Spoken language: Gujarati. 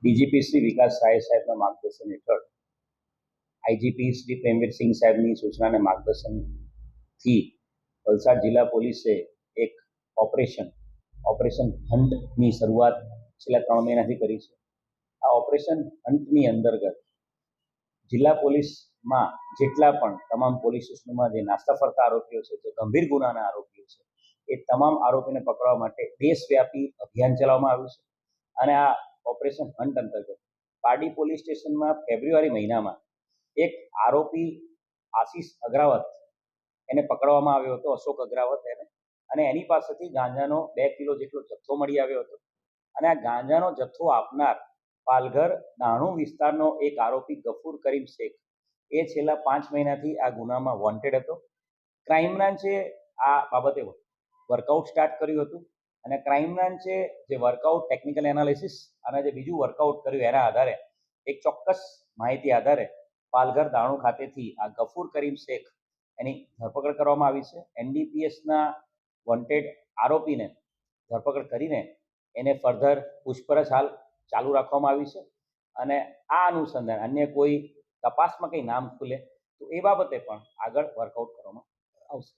ડીજીપી શ્રી વિકાસ સહાય સાહેબના માર્ગદર્શન હેઠળ આઈજીપી શ્રી પ્રેમવીરસિંહ સાહેબની સૂચના અને માર્ગદર્શનથી વલસાડ જિલ્લા પોલીસે એક ઓપરેશન હન્ટની શરૂઆત છેલ્લા 3 મહિનાથી કરી છે। આ ઓપરેશન હન્ટની અંતર્ગત જિલ્લા પોલીસમાં જેટલા પણ તમામ પોલીસ સ્ટેશનોમાં જે નાસ્તા ફરતા આરોપીઓ છે, જે ગંભીર ગુનાના આરોપીઓ છે, એ તમામ આરોપીને પકડવા માટે દેશવ્યાપી અભિયાન ચલાવવામાં આવ્યું છે। અને આ ઓપરેશન હન્ટ અંતર્ગત પારડી પોલીસ સ્ટેશનમાં ફેબ્રુઆરી મહિનામાં એક આરોપી આશીષ અગ્રાવત એને પકડવામાં આવ્યો હતો, અશોક અગ્રાવત એને, અને એની પાસેથી ગાંજાનો 2 કિલો જેટલો જથ્થો મળી આવ્યો હતો। અને આ ગાંજાનો જથ્થો આપનાર પાલઘર નાણું વિસ્તારનો એક આરોપી ગફુર કરીમ શેખ એ છેલ્લા 5 મહિનાથી આ ગુનામાં વોન્ટેડ હતો। ક્રાઇમ બ્રાન્ચે આ બાબતે વર્કઆઉટ સ્ટાર્ટ કર્યું હતું અને ક્રાઇમ બ્રાન્ચે જે વર્કઆઉટ ટેકનિકલ એનાલિસિસ અને જે બીજું વર્કઆઉટ કર્યું એના આધારે એક ચોક્કસ માહિતી આધારે પાલઘર દાણું ખાતેથી આ ગફુર કરીમ શેખ એની ધરપકડ કરવામાં આવી છે। એનડીપીએસના વોન્ટેડ આરોપીને ધરપકડ કરીને એને ફર્ધર પૂછપરછ હાલ ચાલુ રાખવામાં આવી છે। અને આ અનુસંધાન અન્ય કોઈ તપાસમાં કંઈ નામ ખુલે તો એ બાબતે પણ આગળ વર્કઆઉટ કરવામાં આવશે।